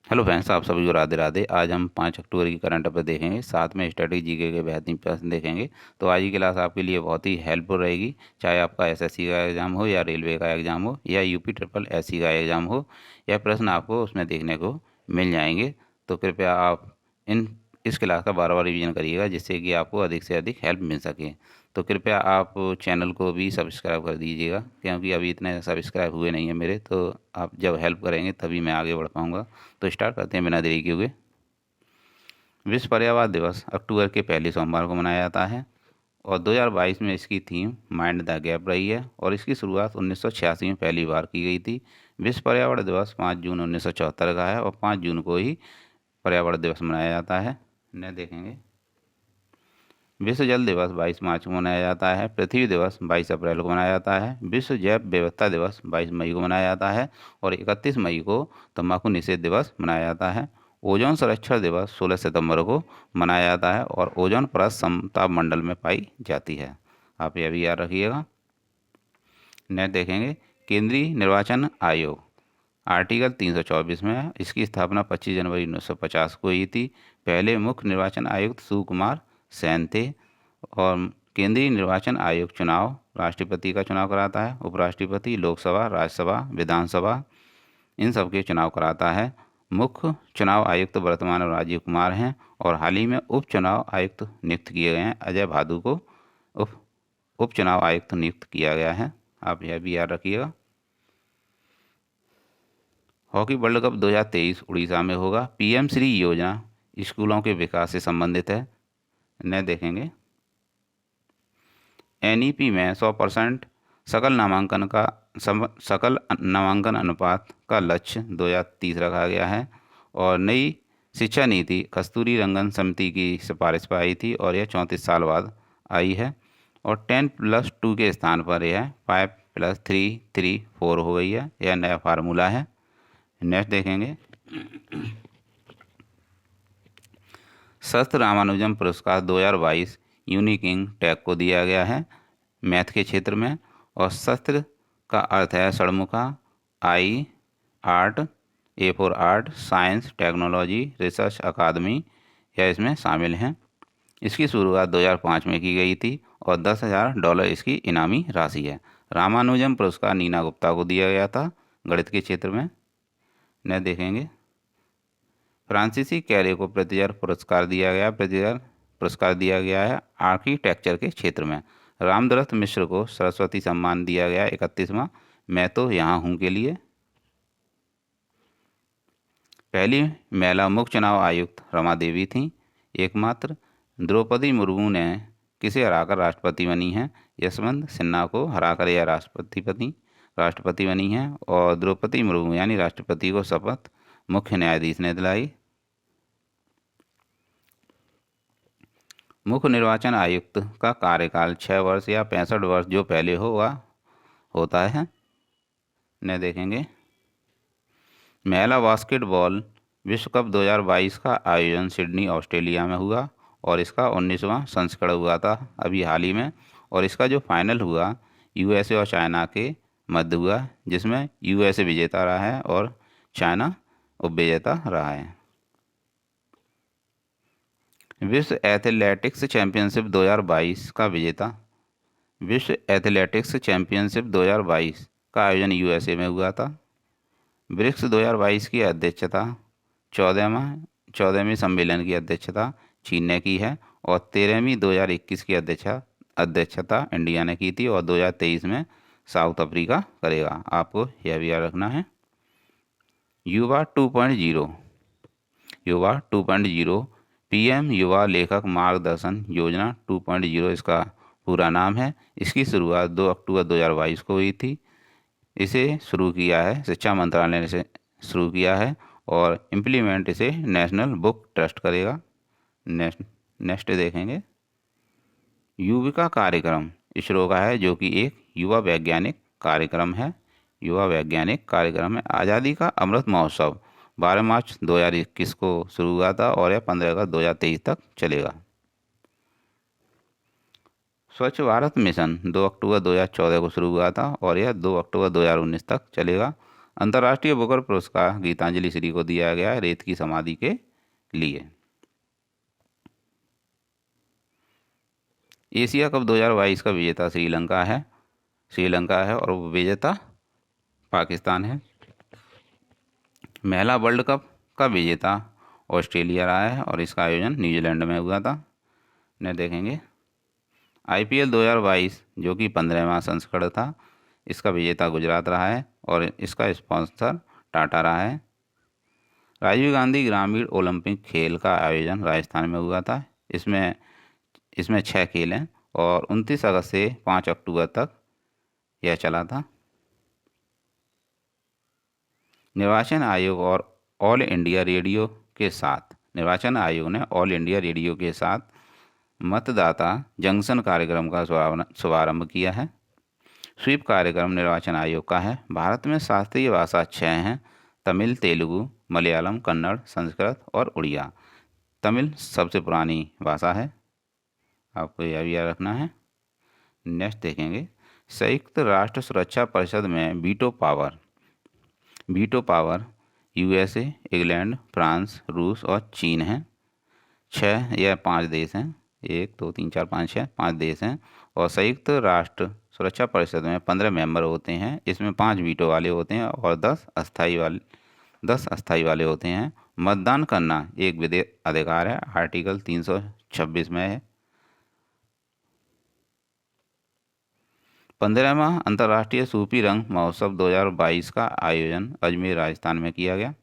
Hello friends, आप सभी को राधे राधे। आज हम 5 अक्टूबर की करंट अफेयर देखेंगे, साथ में स्टैटिक जीके के बेहतरीन प्रश्न देखेंगे। तो आज की क्लास आपके लिए बहुत ही हेल्पफुल रहेगी, चाहे आपका एसएससी का एग्ज़ाम हो या रेलवे का एग्ज़ाम हो या यूपी ट्रिपल एससी का एग्ज़ाम हो। यह प्रश्न आपको उसमें देखने को मिल जाएंगे। तो कृपया आप इन इस क्लास का बार बार रिवीजन करिएगा, जिससे कि आपको अधिक से अधिक हेल्प मिल सके। तो कृपया आप चैनल को भी सब्सक्राइब कर दीजिएगा, क्योंकि अभी इतने सब्सक्राइब हुए नहीं हैं मेरे। तो आप जब हेल्प करेंगे तभी मैं आगे बढ़ पाऊँगा। तो स्टार्ट करते हैं बिना देरी किए हुए। विश्व पर्यावरण दिवस अक्टूबर के पहले सोमवार को मनाया जाता है और 2022 में इसकी थीम माइंड द गैप रही है और इसकी शुरुआत 1986 में पहली बार की गई थी। विश्व पर्यावरण दिवस 5 जून 1974 का है और 5 जून को ही पर्यावरण दिवस मनाया जाता है। न देखेंगे। विश्व जल दिवस 22 मार्च को मनाया जाता है। पृथ्वी दिवस 22 अप्रैल को मनाया जाता है। विश्व जैव विविधता दिवस 22 मई को मनाया जाता है और 31 मई को तंबाकू निषेध दिवस मनाया जाता है। ओजोन संरक्षण दिवस 16 सितंबर को मनाया जाता है और ओजोन परत समताप मंडल में पाई जाती है। आप यह भी याद रखिएगा। नेक्स्ट देखेंगे। केंद्रीय निर्वाचन आयोग आर्टिकल 324 में है। इसकी स्थापना 25 जनवरी 1950 को हुई थी। पहले मुख्य निर्वाचन आयुक्त सुकुमार सेन थे और केंद्रीय निर्वाचन आयोग चुनाव राष्ट्रपति का चुनाव कराता है, उपराष्ट्रपति, लोकसभा, राज्यसभा, विधानसभा, इन सब के चुनाव कराता है। मुख्य चुनाव आयुक्त वर्तमान में राजीव कुमार हैं और हाल ही में उप चुनाव आयुक्त नियुक्त किए गए हैं। अजय भादु को उप उप चुनाव आयुक्त नियुक्त किया गया है। आप यह भी याद रखिएगा। हॉकी वर्ल्ड कप 2023 उड़ीसा में होगा। पीएम श्री योजना स्कूलों के विकास से संबंधित है। न देखेंगे। एनईपी में 100% सकल नामांकन अनुपात का लक्ष्य 2030 रखा गया है और नई शिक्षा नीति कस्तूरी रंगन समिति की सिफारिश पर आई थी और यह 34 साल बाद आई है और 10+2 के स्थान पर यह 5+3+3+4 हो गई है। यह नया फार्मूला है। नेक्स्ट देखेंगे। शस्त्र रामानुजम पुरस्कार 2022 यूनिकिंग टैग को दिया गया है मैथ के क्षेत्र में और शस्त्र का अर्थ है षड़मुखा। आई art, A for art, science, technology, research academy यह इसमें शामिल हैं। इसकी शुरुआत 2005 में की गई थी और $10,000 इसकी इनामी राशि है। रामानुजम पुरस्कार नीना गुप्ता को दिया गया था गणित के क्षेत्र में। न देखेंगे। फ्रांसीसी कैरे को प्रित्जर पुरस्कार दिया गया है आर्किटेक्चर के क्षेत्र में। रामदत्त मिश्र को सरस्वती सम्मान दिया गया 31वां मैं तो यहाँ हूँ के लिए। पहली महिला मुख्य चुनाव आयुक्त रमा देवी थी एकमात्र। द्रौपदी मुर्मू ने किसे हराकर राष्ट्रपति बनी हैं? यशवंत सिन्हा को हराकर यह राष्ट्रपति बनी हैं और द्रौपदी मुर्मू यानी राष्ट्रपति को शपथ मुख्य न्यायाधीश ने दिलाई। मुख्य निर्वाचन आयुक्त का कार्यकाल 6 वर्ष या 65 वर्ष जो पहले होता है। न देखेंगे। महिला बास्केटबॉल विश्व कप 2022 का आयोजन सिडनी ऑस्ट्रेलिया में हुआ और इसका 19वां संस्करण हुआ था अभी हाल ही में और इसका जो फाइनल हुआ यूएसए और चाइना के मध्य हुआ, जिसमें यूएसए विजेता रहा है और चाइना उपविजेता रहा है। विश्व एथलेटिक्स चैंपियनशिप 2022 का विजेता। विश्व एथलेटिक्स चैंपियनशिप 2022 का आयोजन यूएसए में हुआ था। ब्रिक्स 2022 की अध्यक्षता 14वीं सम्मेलन की अध्यक्षता चीन ने की है और 13वीं 2021 की अध्यक्षता इंडिया ने की थी और 2023 में साउथ अफ्रीका करेगा। आपको यह भी याद रखना है। युवा 2.0 पीएम युवा लेखक मार्गदर्शन योजना 2.0 इसका पूरा नाम है। इसकी शुरुआत 2 अक्टूबर 2022 को हुई थी। इसे शुरू किया है शिक्षा मंत्रालय ने से शुरू किया है और इम्प्लीमेंट इसे नेशनल बुक ट्रस्ट करेगा। नेक्स्ट देखेंगे। युविका कार्यक्रम इसरो का है, जो कि एक युवा वैज्ञानिक कार्यक्रम है। आज़ादी का अमृत महोत्सव 12 मार्च 2021 को शुरू हुआ था और यह 15 अगस्त 2023 तक चलेगा। स्वच्छ भारत मिशन 2 अक्टूबर 2014 को शुरू हुआ था और यह 2 अक्टूबर 2019 तक चलेगा। अंतर्राष्ट्रीय बुकर पुरस्कार गीतांजलि श्री को दिया गया है रेत की समाधि के लिए। एशिया कप 2022 का विजेता श्रीलंका है और विजेता पाकिस्तान है। महिला वर्ल्ड कप का विजेता ऑस्ट्रेलिया रहा है और इसका आयोजन न्यूजीलैंड में हुआ था। ने देखेंगे IPL 2022 जो कि 15वां संस्करण था, इसका विजेता गुजरात रहा है और इसका स्पॉन्सर टाटा रहा है। राजीव गांधी ग्रामीण ओलंपिक खेल का आयोजन राजस्थान में हुआ था। इसमें 6 खेल हैं और 29 अगस्त से 5 अक्टूबर तक यह चला था। निर्वाचन आयोग और ऑल इंडिया रेडियो के साथ निर्वाचन आयोग ने ऑल इंडिया रेडियो के साथ मतदाता जंक्शन कार्यक्रम का शुभारंभ किया है। स्वीप कार्यक्रम निर्वाचन आयोग का है। भारत में शास्त्रीय भाषा 6 हैं: तमिल, तेलुगु, मलयालम, कन्नड़, संस्कृत और उड़िया। तमिल सबसे पुरानी भाषा है, आपको यह भी याद रखना है। नेक्स्ट देखेंगे संयुक्त राष्ट्र सुरक्षा परिषद में veto power USA, England, France, रूस और चीन हैं। 6 या 5 देश हैं, 1 2 3 4 5 6 5 देश हैं। और संयुक्त राष्ट्र सुरक्षा परिषद में 15 मेंबर होते हैं। इसमें 5 वीटो वाले होते हैं और 10 अस्थाई वाले होते हैं। मतदान करना एक विधेयक अधिकार है, आर्टिकल 326 में है। 15वां अंतर्राष्ट्रीय सूफी रंग महोत्सव 2022 का आयोजन अजमेर राजस्थान में किया गया।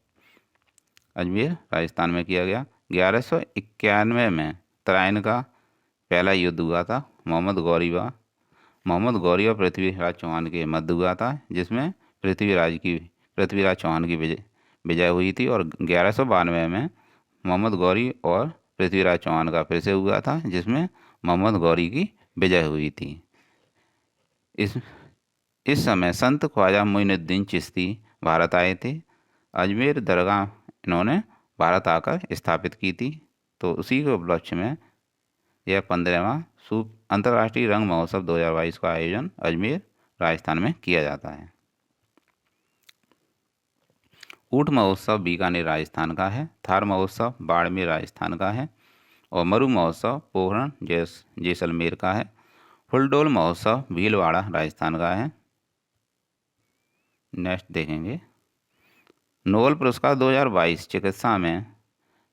1191 में तराइन का पहला युद्ध हुआ था। मोहम्मद गौरी और पृथ्वीराज चौहान के मध्य हुआ था, जिसमें पृथ्वीराज चौहान की विजय हुई थी। और 1192 में मोहम्मद गौरी और पृथ्वीराज चौहान का फिर से हुआ था, जिसमें मोहम्मद गौरी की विजय हुई थी। इस समय संत ख्वाजा मोइनुद्दीन चिश्ती भारत आए थे। अजमेर दरगाह इन्होंने भारत आकर स्थापित की थी। तो उसी के उपलक्ष्य में यह 15वां अंतर्राष्ट्रीय रंग महोत्सव 2022 का आयोजन अजमेर राजस्थान में किया जाता है। ऊँट महोत्सव बीकानेर राजस्थान का है। थार महोत्सव बाड़मेर राजस्थान का है और मरु महोत्सव पोखरण जैसलमेर का है। फुलडोल महोत्सव भीलवाड़ा राजस्थान का है। नेक्स्ट देखेंगे नोबेल पुरस्कार 2022 चिकित्सा में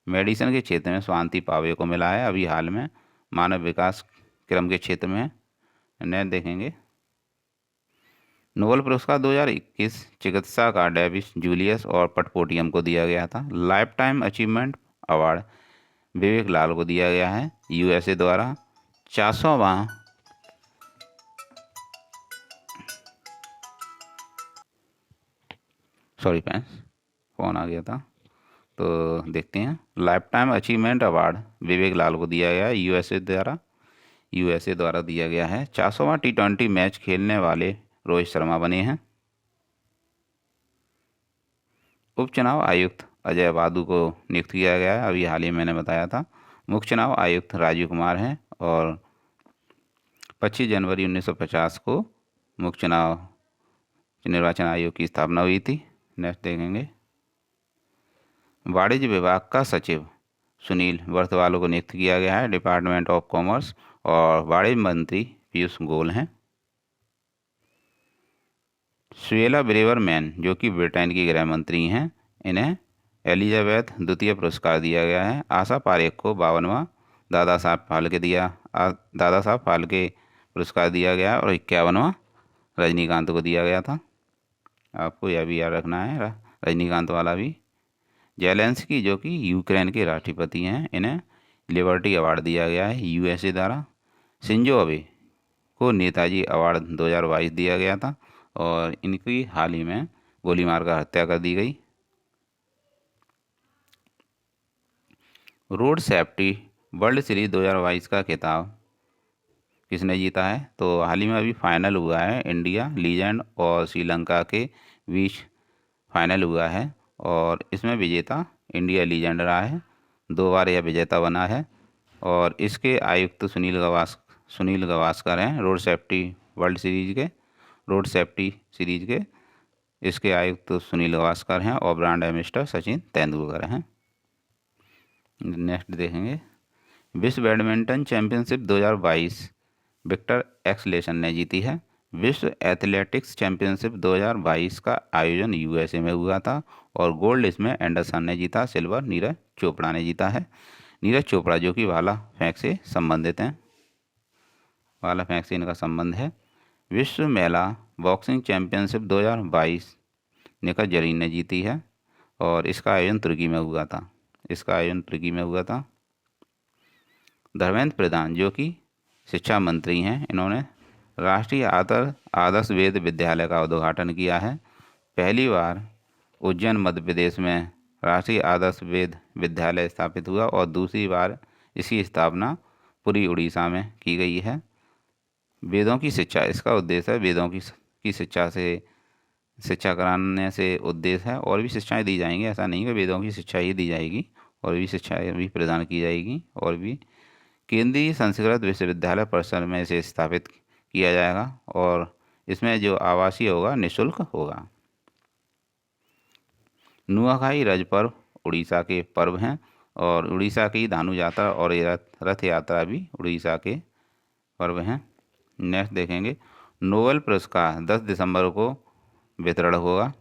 मेडिसिन के क्षेत्र में स्वाति पावे को मिला है, अभी हाल में मानव विकास क्रम के क्षेत्र में। नेक्स्ट देखेंगे नोबेल पुरस्कार 2021 चिकित्सा का डेविस जूलियस और पटपोटियम को दिया गया था। लाइफ टाइम अचीवमेंट अवार्ड विवेक लाल को दिया गया है USA द्वारा। 400वां फ़ोन आ गया था, तो देखते हैं। लाइफ टाइम अचीवमेंट अवार्ड विवेक लाल को दिया गया है USA द्वारा दिया गया है। 400वां T20 मैच खेलने वाले रोहित शर्मा बने हैं। उपचुनाव आयुक्त अजय वादू को नियुक्त किया गया है, अभी हाल ही मैंने बताया था। मुख्य चुनाव आयुक्त राजीव कुमार हैं और 25 जनवरी 1950 को मुख्य चुनाव निर्वाचन आयोग की स्थापना हुई थी। नेक्स्ट देखेंगे वाणिज्य विभाग का सचिव सुनील बर्थवालो को नियुक्त किया गया है डिपार्टमेंट ऑफ कॉमर्स और वाणिज्य मंत्री पीयूष गोयल हैं। सुएला ब्रेवरमैन जो कि ब्रिटेन की गृह मंत्री हैं, इन्हें एलिजाबेथ द्वितीय पुरस्कार दिया गया है। आशा पारेख को 52वां दादा साहब फाल्के पुरस्कार दिया गया और 51वां रजनीकांत को दिया गया था। आपको यह भी याद रखना है, रजनीकांत वाला भी। जेलेंस्की जो कि यूक्रेन के राष्ट्रपति हैं, इन्हें लिबर्टी अवार्ड दिया गया है USA द्वारा। शिंजो अबे को नेताजी अवार्ड 2022 दिया गया था और इनकी हाल ही में गोली मारकर हत्या कर दी गई। रोड सेफ्टी वर्ल्ड सीरीज 2022 का खिताब किसने जीता है? तो हाल ही में अभी फाइनल हुआ है, इंडिया लीजेंड और श्रीलंका के बीच फाइनल हुआ है और इसमें विजेता इंडिया लीजेंड रहा है। 2 बार यह विजेता बना है और इसके आयुक्त सुनील गावस्कर हैं रोड सेफ्टी सीरीज के। इसके आयुक्त तो सुनील गावस्कर हैं और ब्रांड एम्बेसडर सचिन तेंदुलकर हैं। नेक्स्ट देखेंगे, विश्व बैडमिंटन चैंपियनशिप 2022 विक्टर एक्सलेशन ने जीती है। विश्व एथलेटिक्स चैंपियनशिप 2022 का आयोजन यूएसए में हुआ था और गोल्ड इसमें एंडरसन ने जीता, सिल्वर नीरज चोपड़ा ने जीता है। नीरज चोपड़ा जो कि भाला फेंक से संबंधित हैं, भाला फेंक से इनका संबंध है। विश्व महिला बॉक्सिंग चैंपियनशिप 2022 निखत जरीन ने जीती है और इसका आयोजन तुर्की में हुआ था, धर्मेंद्र प्रधान जो कि शिक्षा मंत्री हैं, इन्होंने राष्ट्रीय आदर्श वेद विद्यालय का उद्घाटन किया है। पहली बार उज्जैन मध्य प्रदेश में राष्ट्रीय आदर्श वेद विद्यालय स्थापित हुआ और दूसरी बार इसकी स्थापना पुरी उड़ीसा में की गई है। वेदों की शिक्षा इसका उद्देश्य है, वेदों की शिक्षा कराने से उद्देश्य है। और भी शिक्षाएं दी जाएंगी, ऐसा नहीं कि वेदों की शिक्षा ही दी जाएगी, और भी शिक्षाएं भी प्रदान की जाएगी। और भी केंद्रीय संस्कृत विश्वविद्यालय परिसर में इसे स्थापित किया जाएगा और इसमें जो आवासीय होगा निःशुल्क होगा। नुआखाई रज पर्व उड़ीसा के पर्व हैं और उड़ीसा की धानु यात्रा और रथ यात्रा भी उड़ीसा के पर्व हैं। नेक्स्ट देखेंगे, नोबेल पुरस्कार 10 दिसंबर को वितरण होगा,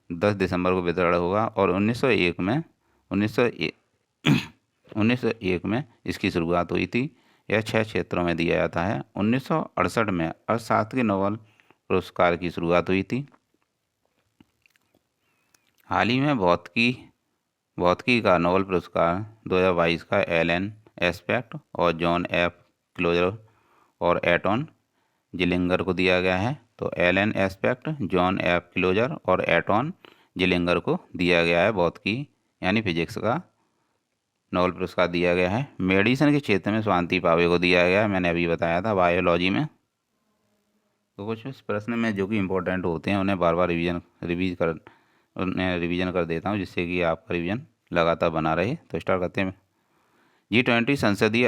10 दिसंबर को वितरण होगा और 1901 में इसकी शुरुआत हुई थी। यह 6 क्षेत्रों में दिया जाता है। 1968 में अर्थशास्त्र के नोबेल पुरस्कार की शुरुआत हुई थी। हाल ही में भौतिकी का नोबेल पुरस्कार 2022 का एलन एस्पेक्ट और जॉन एफ क्लोजर और एटॉन जिलिंगर को दिया गया है। तो Alain Aspect, John F Clauser और एटॉन जिलिंगर को दिया गया है भौतिकी यानी फिजिक्स का नोबेल पुरस्कार दिया गया है। मेडिसिन के क्षेत्र में स्वाति पावे को दिया गया है, मैंने अभी बताया था बायोलॉजी में। तो कुछ प्रश्न में जो कि इम्पोर्टेंट होते हैं उन्हें बार बार रिवीजन कर देता हूँ जिससे कि आपका रिवीजन लगातार बना रहे। तो स्टार्ट करते हैं। G20 संसदीय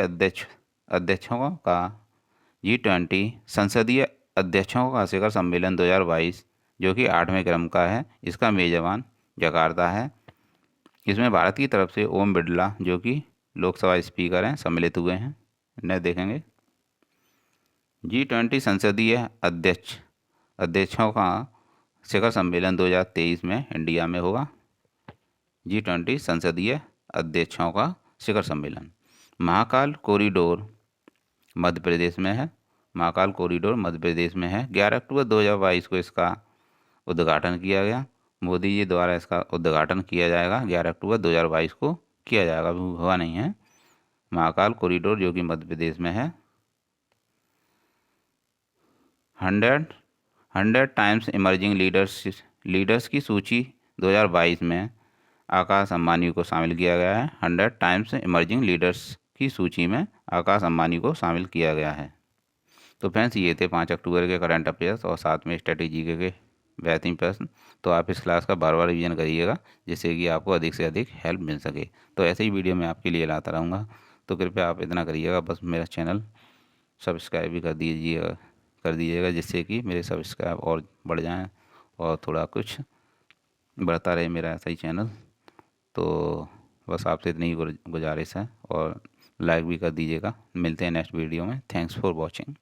अध्यक्षों का शिखर सम्मेलन 2022 जो कि 8वें क्रम का है, इसका मेजबान जकार्ता है। इसमें भारत की तरफ से ओम बिरला जो कि लोकसभा स्पीकर हैं सम्मिलित हुए हैं। नेक्स्ट देखेंगे, G20 संसदीय अध्यक्षों का शिखर सम्मेलन 2023 में इंडिया में होगा। G20 संसदीय अध्यक्षों का शिखर सम्मेलन महाकाल कॉरिडोर मध्य प्रदेश में है, 11 अक्टूबर 2022 को इसका उद्घाटन किया गया। मोदी जी द्वारा इसका उद्घाटन किया जाएगा, 11 अक्टूबर 2022 को किया जाएगा, अभी हुआ नहीं है। महाकाल कॉरिडोर जो कि मध्य प्रदेश में है। 100 टाइम्स इमर्जिंग लीडर्स की सूची 2022 में आकाश अंबानी को शामिल किया गया है। 100 टाइम्स इमर्जिंग लीडर्स की सूची में आकाश अंबानी को शामिल किया गया है। तो फ्रेंड्स ये थे 5 अक्टूबर के करंट अफेयर्स और साथ में स्ट्रेटेजी के बेहतरीन प्रश्न। तो आप इस क्लास का बार बार रिवीजन करिएगा जिससे कि आपको अधिक से अधिक हेल्प मिल सके। तो ऐसे ही वीडियो मैं आपके लिए लाता रहूँगा, तो कृपया आप इतना करिएगा, बस मेरा चैनल सब्सक्राइब भी कर दीजिएगा जिससे कि मेरे सब्सक्राइब और बढ़ जाएं और थोड़ा कुछ बढ़ता रहे मेरा ऐसा ही चैनल। तो बस आपसे इतनी ही गुजारिश है और लाइक भी कर दीजिएगा। मिलते हैं नेक्स्ट वीडियो में। Thanks for watching.